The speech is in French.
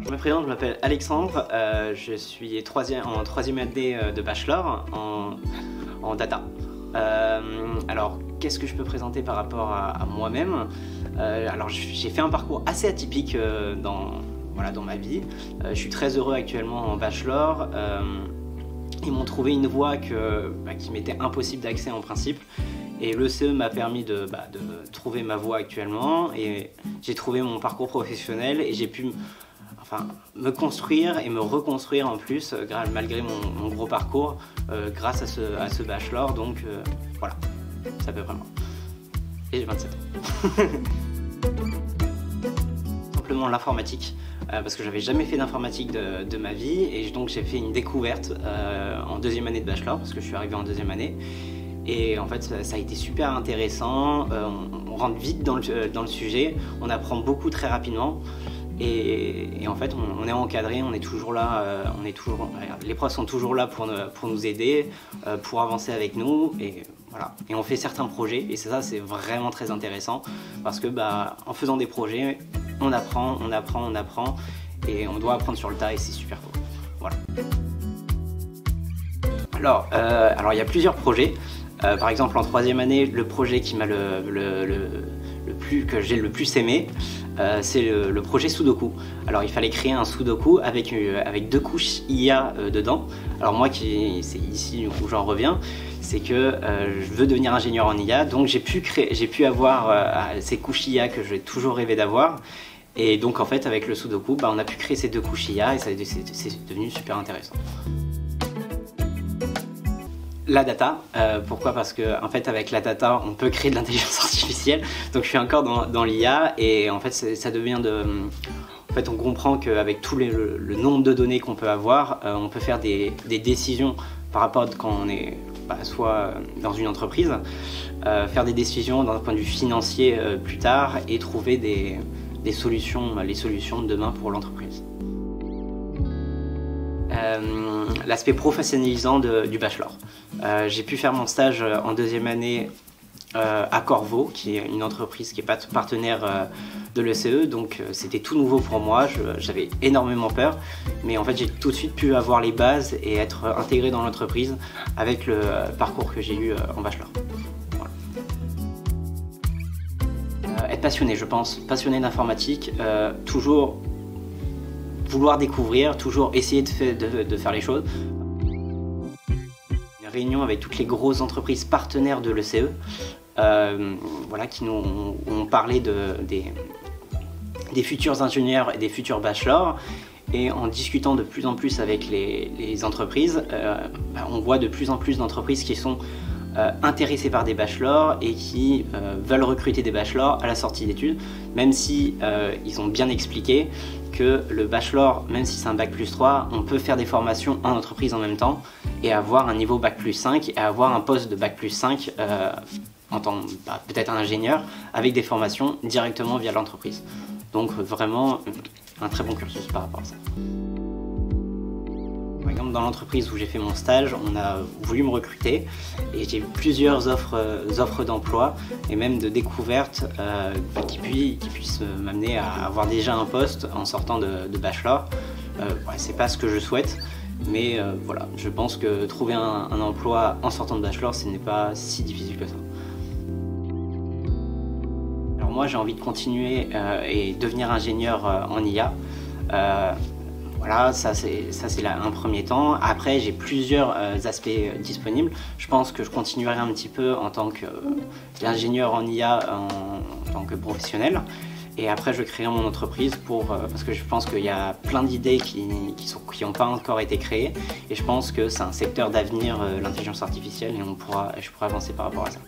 Je me présente, je m'appelle Alexandre, je suis en troisième année de bachelor en data. Alors, qu'est-ce que je peux présenter par rapport à moi-même? Alors, j'ai fait un parcours assez atypique dans ma vie. Je suis très heureux actuellement en bachelor. Ils m'ont trouvé une voie qui m'était impossible d'accès en principe. Et le CE m'a permis de trouver ma voie actuellement. Et j'ai trouvé mon parcours professionnel et j'ai pu me construire et me reconstruire en plus, malgré mon gros parcours, grâce à ce bachelor. Donc voilà, c'est à peu près moi. Et j'ai 27 ans. Simplement l'informatique, parce que j'avais jamais fait d'informatique de ma vie, et donc j'ai fait une découverte en deuxième année de bachelor, parce que je suis arrivé en deuxième année. Et en fait, ça a été super intéressant, on rentre vite dans le sujet, on apprend beaucoup très rapidement. Et en fait, on est encadré, on est toujours là, les profs sont toujours là pour nous aider, pour avancer avec nous, et voilà. Et on fait certains projets, et ça c'est vraiment très intéressant, parce que en faisant des projets, on apprend, et on doit apprendre sur le tas, et c'est super cool. Voilà. Alors il y a plusieurs projets. Par exemple, en troisième année, le projet qui m'a que j'ai le plus aimé, c'est le projet Sudoku. Alors il fallait créer un Sudoku avec 2 couches IA dedans. Alors moi, c'est ici où j'en reviens, c'est que je veux devenir ingénieur en IA, donc j'ai pu avoir ces couches IA que j'ai toujours rêvé d'avoir. Et donc en fait, avec le Sudoku, on a pu créer ces 2 couches IA, et c'est devenu super intéressant. La data, pourquoi? Parce que en fait, avec la data, on peut créer de l'intelligence artificielle. Donc je suis encore dans l'IA, et en fait ça devient en fait, on comprend qu'avec tout le nombre de données qu'on peut avoir, on peut faire des décisions par rapport à quand on est soit dans une entreprise, faire des décisions d'un point de vue financier plus tard, et trouver les solutions de demain pour l'entreprise. L'aspect professionnalisant du bachelor. J'ai pu faire mon stage en deuxième année à Corvo, qui est une entreprise qui est partenaire de l'ECE, donc c'était tout nouveau pour moi, j'avais énormément peur, mais en fait j'ai tout de suite pu avoir les bases et être intégré dans l'entreprise avec le parcours que j'ai eu en bachelor. Voilà. Être passionné, je pense, passionné d'informatique, toujours vouloir découvrir, toujours essayer de faire les choses. Une réunion avec toutes les grosses entreprises partenaires de l'ECE, qui nous ont parlé des futurs ingénieurs et des futurs bachelors. Et en discutant de plus en plus avec les entreprises, on voit de plus en plus d'entreprises qui sont intéressés par des bachelors et qui veulent recruter des bachelors à la sortie d'études, même si ils ont bien expliqué que le bachelor, même si c'est un bac+3, on peut faire des formations en entreprise en même temps et avoir un niveau bac+5 et avoir un poste de bac+5 en tant peut-être un ingénieur avec des formations directement via l'entreprise. Donc vraiment un très bon cursus par rapport à ça. Par exemple, dans l'entreprise où j'ai fait mon stage, on a voulu me recruter, et j'ai eu plusieurs offres d'emploi et même de découverte qui puissent m'amener à avoir déjà un poste en sortant de bachelor. C'est pas ce que je souhaite, mais voilà, je pense que trouver un emploi en sortant de bachelor, ce n'est pas si difficile que ça. Alors moi, j'ai envie de continuer et devenir ingénieur en IA. Voilà, ça c'est un premier temps. Après, j'ai plusieurs aspects disponibles. Je pense que je continuerai un petit peu en tant qu'ingénieur en IA, en tant que professionnel. Et après, je créerai mon entreprise parce que je pense qu'il y a plein d'idées qui n'ont pas encore été créées. Et je pense que c'est un secteur d'avenir, l'intelligence artificielle, et je pourrai avancer par rapport à ça.